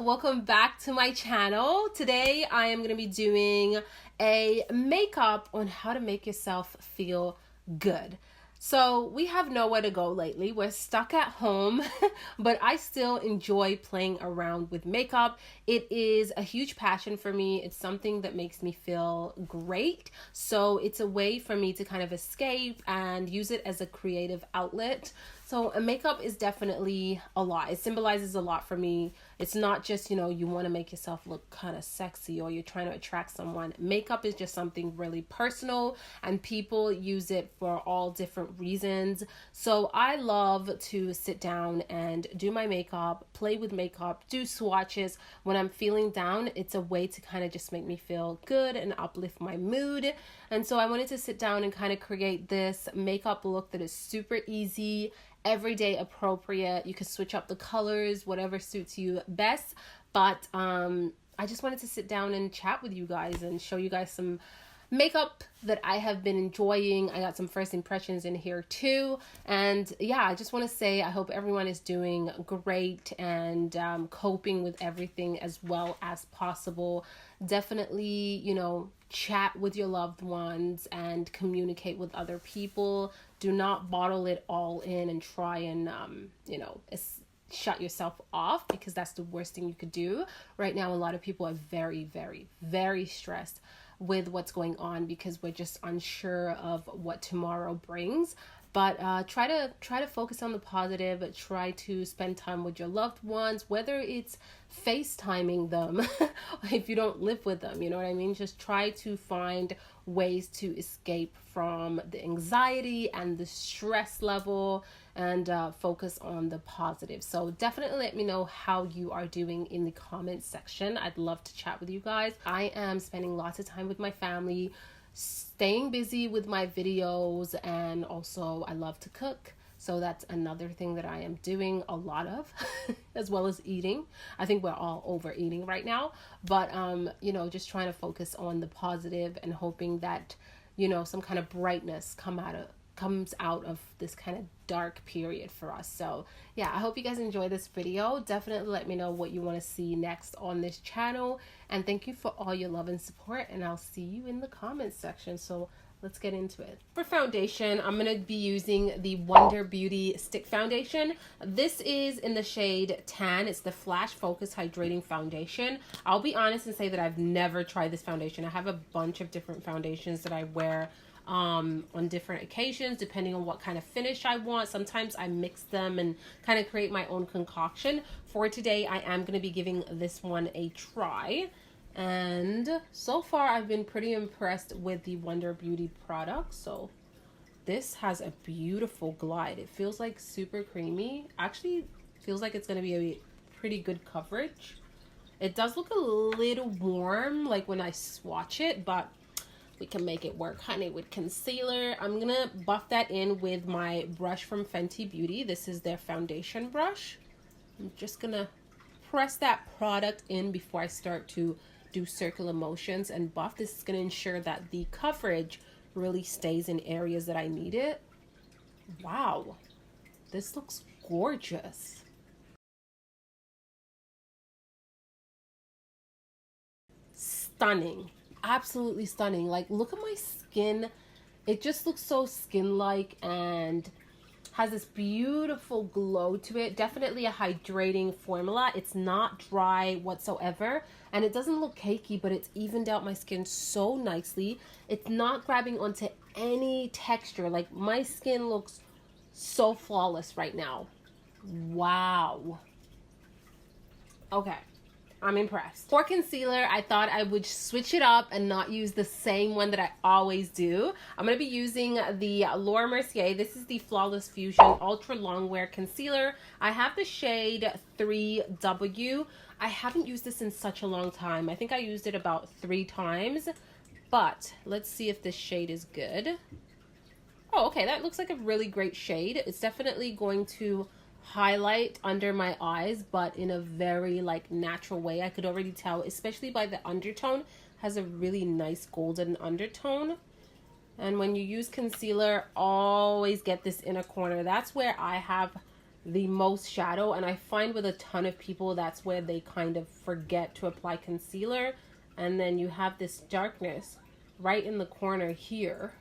welcome back to my channel. Today I am going to be doing a makeup on how to make yourself feel good. So we have nowhere to go lately. We're stuck at home, but I still enjoy playing around with makeup. It is a huge passion for me. It's something that makes me feel great. So it's a way for me to kind of escape and use it as a creative outlet. So makeup is definitely a lot. It symbolizes a lot for me. It's not just, you want to make yourself look kind of sexy or you're trying to attract someone. Makeup is just something really personal and people use it for all different reasons. So I love to sit down and do my makeup, play with makeup, do swatches. When I'm feeling down, it's a way to kind of just make me feel good and uplift my mood. And so I wanted to sit down and kind of create this makeup look that is super easy, everyday appropriate. You can switch up the colors, whatever suits you best. But I just wanted to sit down and chat with you guys and show you guys some makeup that I have been enjoying. I got some first impressions in here too. And yeah, I just want to say I hope everyone is doing great and coping with everything as well as possible. Definitely, chat with your loved ones and communicate with other people. Do not bottle it all in and try and, shut yourself off, because that's the worst thing you could do. Right now, a lot of people are very, very, very stressed with what's going on because we're just unsure of what tomorrow brings. But try to focus on the positive. Try to spend time with your loved ones, whether it's FaceTiming them if you don't live with them, you know what I mean? Just try to find ways to escape from the anxiety and the stress level and focus on the positive. So definitely let me know how you are doing in the comments section. I'd love to chat with you guys. I am spending lots of time with my family, staying busy with my videos, and also I love to cook. So that's another thing that I am doing a lot of, as well as eating. I think we're all overeating right now, but just trying to focus on the positive and hoping that, some kind of brightness comes out of this kind of dark period for us. So yeah, I hope you guys enjoy this video. Definitely let me know what you want to see next on this channel, and thank you for all your love and support, and I'll see you in the comments section. So let's get into it. For foundation, I'm going to be using the Wonder Beauty Stick Foundation. This is in the shade Tan. It's the Flash Focus Hydrating Foundation. I'll be honest and say that I've never tried this foundation. I have a bunch of different foundations that I wear on different occasions, depending on what kind of finish I want. Sometimes I mix them and kind of create my own concoction. For today, I am going to be giving this one a try. And so far, I've been pretty impressed with the Wonder Beauty product. So this has a beautiful glide. It feels like super creamy. Actually, feels like it's going to be a pretty good coverage. It does look a little warm, like when I swatch it, but we can make it work, honey, with concealer. I'm going to buff that in with my brush from Fenty Beauty. This is their foundation brush. I'm just going to press that product in before I start to do circular motions and buff. This is going to ensure that the coverage really stays in areas that I need it. Wow, this looks gorgeous. Stunning, absolutely stunning. Like, look at my skin. It just looks so skin-like and has this beautiful glow to it. Definitely a hydrating formula. It's not dry whatsoever, and it doesn't look cakey, but it's evened out my skin so nicely. It's not grabbing onto any texture. Like, my skin looks so flawless right now. Wow. Okay, I'm impressed. For concealer, I thought I would switch it up and not use the same one that I always do. I'm going to be using the Mercier. This is the Flawless Fusion Ultra Longwear Concealer. I have the shade 3W. I haven't used this in such a long time. I think I used it about 3 times. But let's see if this shade is good. Oh, okay, that looks like a really great shade. It's definitely going to highlight under my eyes, but in a very natural way. I could already tell, especially by the undertone, has a really nice golden undertone. And when you use concealer, always get this inner corner. That's where I have the most shadow, and I find with a ton of people that's where they kind of forget to apply concealer, and then you have this darkness right in the corner here,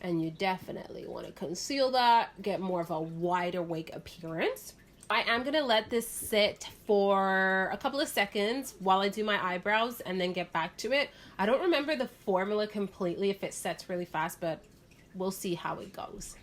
and you definitely want to conceal that, get more of a wide awake appearance. I am going to let this sit for a couple of seconds while I do my eyebrows and then get back to it. I don't remember the formula completely if it sets really fast, but we'll see how it goes.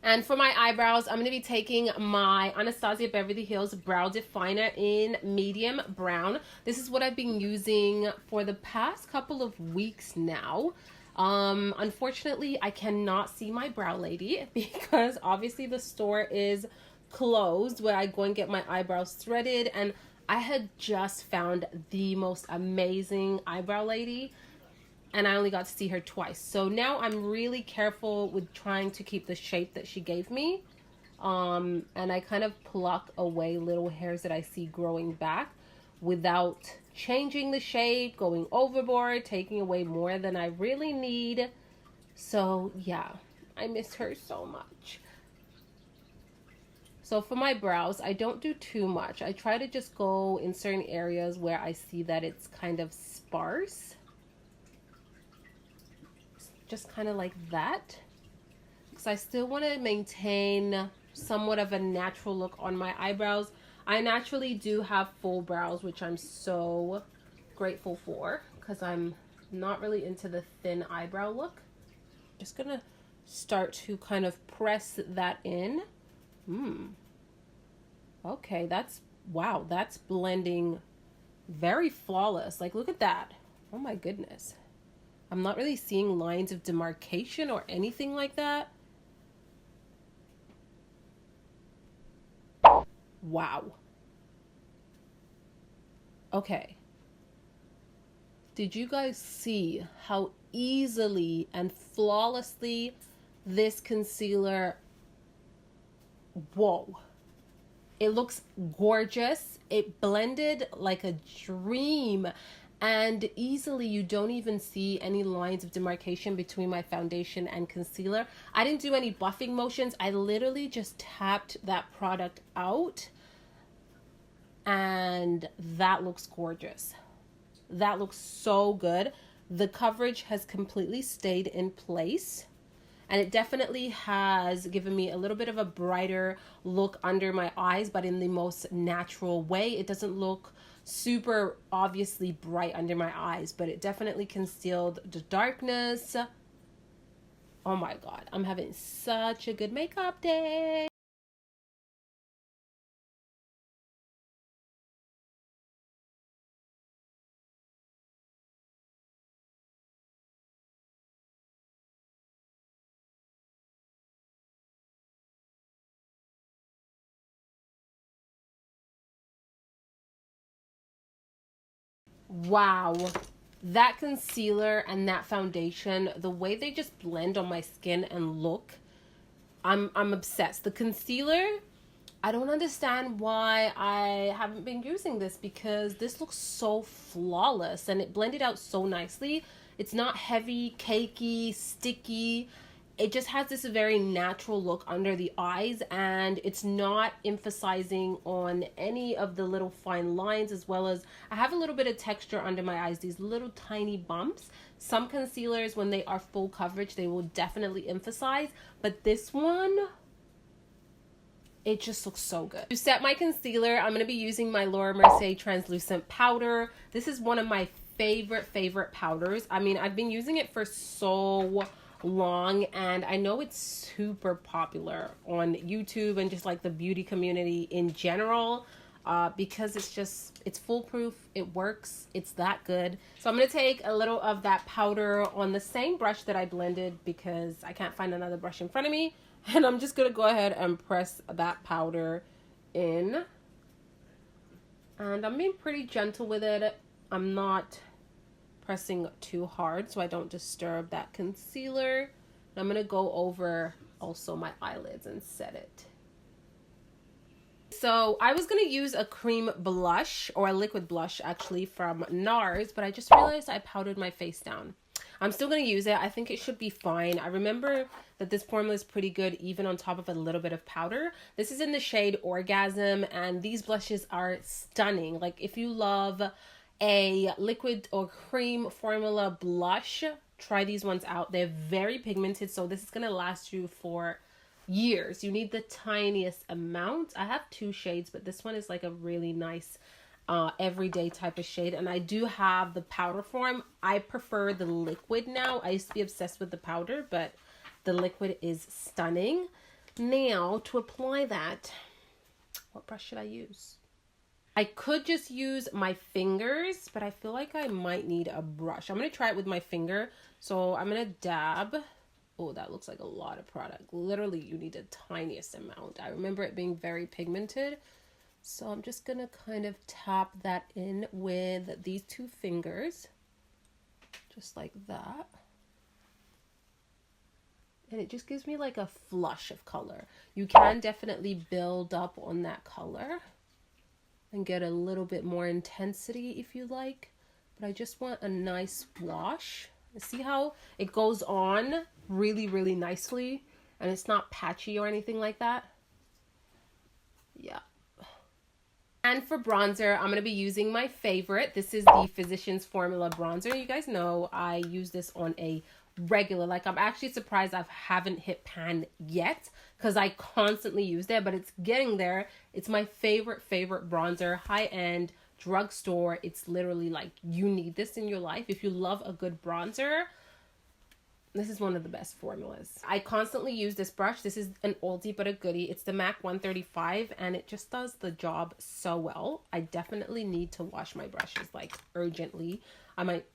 And for my eyebrows, I'm going to be taking my Anastasia Beverly Hills Brow Definer in medium brown. This is what I've been using for the past couple of weeks now. Unfortunately, I cannot see my brow lady because obviously the store is closed where I go and get my eyebrows threaded. And I had just found the most amazing eyebrow lady, and I only got to see her twice. So now I'm really careful with trying to keep the shape that she gave me. And I kind of pluck away little hairs that I see growing back without changing the shape, going overboard, taking away more than I really need. So yeah, I miss her so much. So for my brows, I don't do too much. I try to just go in certain areas where I see that it's kind of sparse. Just kind of like that, because I still want to maintain somewhat of a natural look on my eyebrows. I naturally do have full brows, which I'm so grateful for, because I'm not really into the thin eyebrow look. Just gonna start to kind of press that in. Okay, wow, that's blending very flawless. Like, look at that. Oh my goodness. I'm not really seeing lines of demarcation or anything like that. Wow. Okay. Did you guys see how easily and flawlessly this concealer... Whoa. It looks gorgeous. It blended like a dream. And easily, you don't even see any lines of demarcation between my foundation and concealer. I didn't do any buffing motions. I literally just tapped that product out. And that looks gorgeous. That looks so good. The coverage has completely stayed in place. And it definitely has given me a little bit of a brighter look under my eyes, but in the most natural way. It doesn't look super obviously bright under my eyes, but it definitely concealed the darkness. Oh my God, I'm having such a good makeup day. Wow, that concealer and that foundation, the way they just blend on my skin and look, I'm obsessed. The concealer, I don't understand why I haven't been using this, because this looks so flawless and it blended out so nicely. It's not heavy, cakey, sticky. It just has this very natural look under the eyes, and it's not emphasizing on any of the little fine lines, as well as I have a little bit of texture under my eyes, these little tiny bumps. Some concealers, when they are full coverage, they will definitely emphasize, but this one, it just looks so good. To set my concealer, I'm going to be using my Laura Mercier translucent powder. This is one of my favorite powders. I mean, I've been using it for so long, and I know it's super popular on YouTube and just like the beauty community in general, because it's foolproof, it works, it's that good. So I'm going to take a little of that powder on the same brush that I blended, because I can't find another brush in front of me, and I'm just going to go ahead and press that powder in, and I'm being pretty gentle with it. I'm not pressing too hard so I don't disturb that concealer. I'm going to go over also my eyelids and set it. So I was going to use a cream blush, or a liquid blush actually, from NARS, but I just realized I powdered my face down. I'm still going to use it. I think it should be fine. I remember that this formula is pretty good even on top of a little bit of powder. This is in the shade Orgasm, and these blushes are stunning. Like, if you love a liquid or cream formula blush, try these ones out. They're very pigmented, so this is going to last you for years. You need the tiniest amount. I have 2 shades, but this one is like a really nice everyday type of shade, and I do have the powder form. I prefer the liquid now. I used to be obsessed with the powder, but the liquid is stunning. Now to apply that, what brush should I use? I could just use my fingers, but I feel like I might need a brush. I'm going to try it with my finger. So I'm going to dab. Oh, that looks like a lot of product. Literally, you need the tiniest amount. I remember it being very pigmented. So I'm just going to kind of tap that in with these 2 fingers. Just like that. And it just gives me like a flush of color. You can definitely build up on that color and get a little bit more intensity if you like. But I just want a nice wash. See how it goes on really, really nicely, and it's not patchy or anything like that? Yeah. And for bronzer, I'm going to be using my favorite. This is the Physicians Formula bronzer. You guys know I use this on a regular. Like, I'm actually surprised I haven't hit pan yet, because I constantly use it, but it's getting there. It's my favorite bronzer, high-end, drugstore. It's literally like, you need this in your life. If you love a good bronzer, this is one of the best formulas. I constantly use this brush. This is an oldie but a goodie. It's the MAC 135, and it just does the job so well. I definitely need to wash my brushes like urgently. I might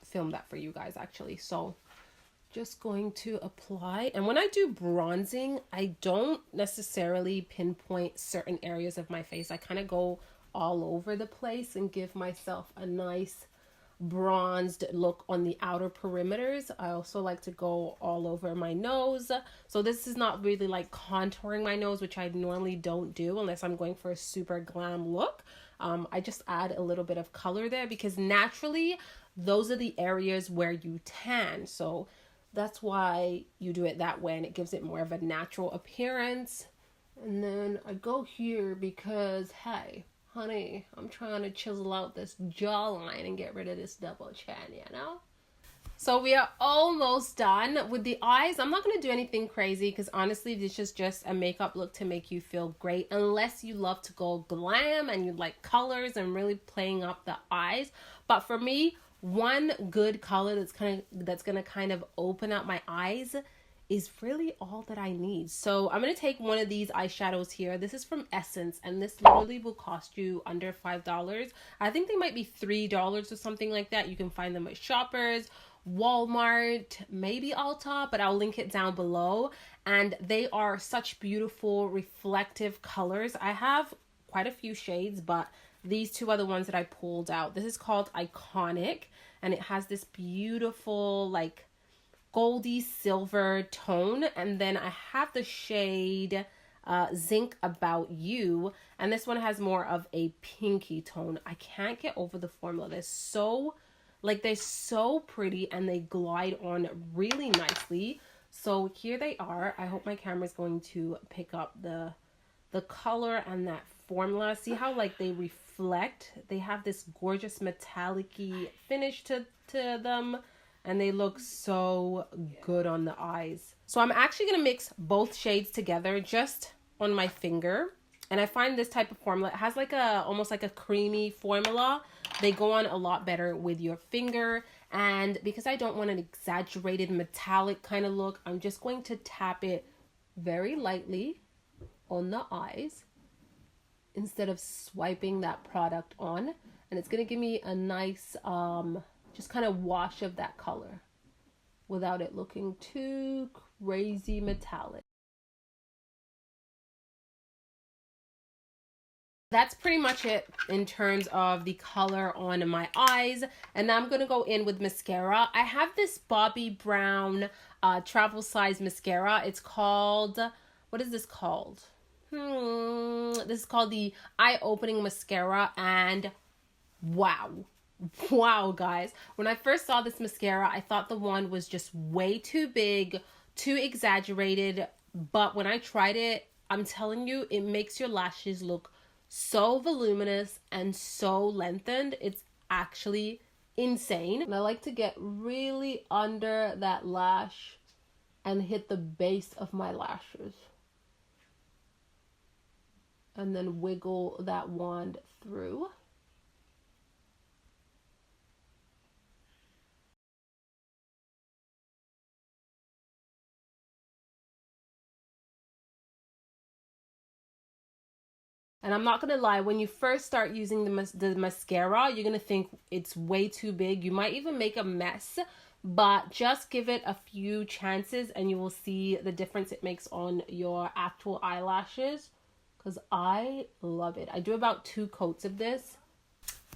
film that for you guys actually. So just going to apply. And when I do bronzing, I don't necessarily pinpoint certain areas of my face. I kind of go all over the place and give myself a nice bronzed look on the outer perimeters. I also like to go all over my nose. So this is not really like contouring my nose, which I normally don't do unless I'm going for a super glam look. I just add a little bit of color there because naturally those are the areas where you tan. So that's why you do it that way, and it gives it more of a natural appearance. And then I go here because, hey, honey, I'm trying to chisel out this jawline and get rid of this double chin, you know? So we are almost done with the eyes. I'm not going to do anything crazy because honestly, this is just a makeup look to make you feel great. Unless you love to go glam and you like colors and really playing up the eyes. But for me, one good color that's gonna kind of open up my eyes is really all that I need. So I'm going to take one of these eyeshadows here. This is from Essence, and this literally will cost you under $5. I think they might be $3 or something like that. You can find them at Shoppers, Walmart, maybe Ulta, but I'll link it down below. And they are such beautiful reflective colors. I have quite a few shades, but these 2 are the ones that I pulled out. This is called Iconic, and it has this beautiful like goldy silver tone, and then I have the shade Zinc About You, and this one has more of a pinky tone. I can't get over the formula. They're so pretty, and they glide on really nicely. So here they are. I hope my camera is going to pick up the color and that formula. See how like they reflect? They have this gorgeous metallic-y finish to them, and they look so good on the eyes. So I'm actually going to mix both shades together just on my finger. And I find this type of formula, it has like almost like a creamy formula. They go on a lot better with your finger. And because I don't want an exaggerated metallic kind of look, I'm just going to tap it very lightly on the eyes instead of swiping that product on. And it's going to give me a nice just kind of wash of that color without it looking too crazy metallic. That's pretty much it in terms of the color on my eyes. And now I'm going to go in with mascara. I have this Bobbi Brown travel size mascara. It's called, what is this called? This is called the Eye Opening Mascara. And wow. Wow, guys. When I first saw this mascara, I thought the one was just way too big, too exaggerated. But when I tried it, I'm telling you, it makes your lashes look so voluminous and so lengthened. It's actually insane. And I like to get really under that lash and hit the base of my lashes. And then wiggle that wand through. And I'm not going to lie, when you first start using the mascara, you're going to think it's way too big. You might even make a mess, but just give it a few chances and you will see the difference it makes on your actual eyelashes. Because I love it. I do about 2 coats of this.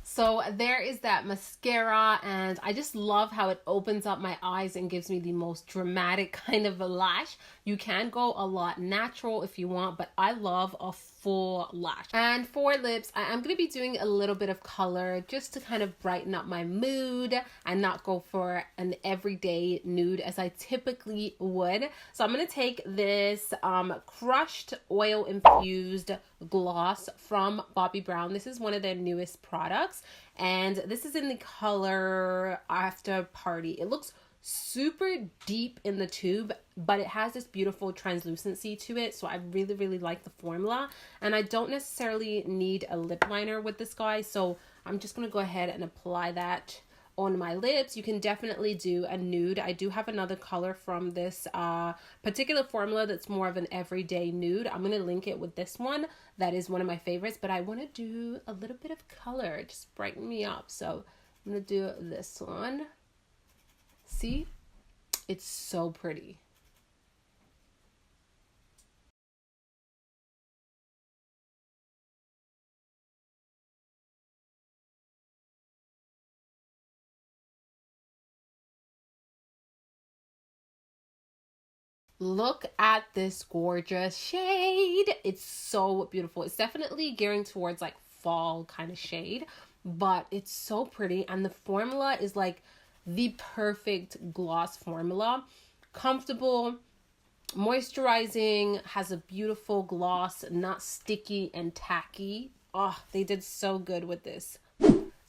So there is that mascara, and I just love how it opens up my eyes and gives me the most dramatic kind of a lash. You can go a lot natural if you want, but I love a full lash. And for lips, I am going to be doing a little bit of color just to kind of brighten up my mood and not go for an everyday nude as I typically would. So I'm going to take this crushed oil-infused gloss from Bobbi Brown. This is one of their newest products, and this is in the color After Party. It looks super deep in the tube, but it has this beautiful translucency to it, so I really like the formula. And I don't necessarily need a lip liner with this guy, so I'm just gonna go ahead and apply that on my lips. You can definitely do a nude. I do have another color from this particular formula that's more of an everyday nude. I'm gonna link it with this one. That is one of my favorites, but I want to do a little bit of color, just brighten me up. So I'm gonna do this one. See, it's so pretty. Look at this gorgeous shade. It's so beautiful. It's definitely gearing towards like fall kind of shade, but it's so pretty. And the formula is like the perfect gloss formula. Comfortable, moisturizing, has a beautiful gloss, not sticky and tacky. Oh, they did so good with this.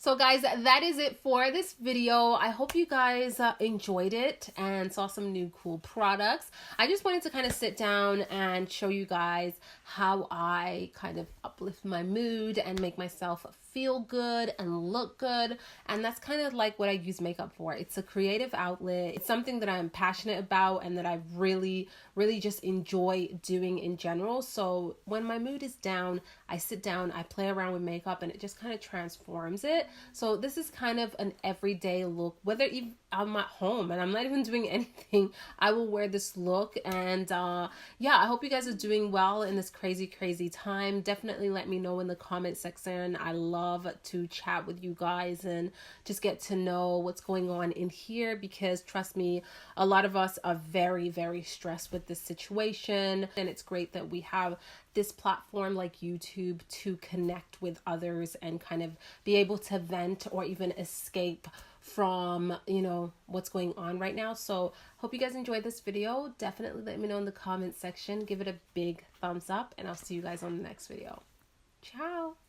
So guys, that is it for this video. I hope you guys enjoyed it and saw some new cool products. I just wanted to kind of sit down and show you guys how I kind of uplift my mood and make myself feel good and look good. And that's kind of like what I use makeup for. It's a creative outlet. It's something that I'm passionate about and that I really just enjoy doing in general. So when my mood is down, I sit down, I play around with makeup, and it just kind of transforms it. So this is kind of an everyday look. Whether even I'm at home and I'm not even doing anything, I will wear this look. And yeah, I hope you guys are doing well in this crazy time. Definitely let me know in the comment section. I love to chat with you guys and just get to know what's going on in here, because trust me, a lot of us are very stressed with this situation, and it's great that we have this platform like YouTube to connect with others and kind of be able to vent or even escape from, you know, what's going on right now. So hope you guys enjoyed this video. Definitely let me know in the comment section. Give it a big thumbs up, and I'll see you guys on the next video. Ciao.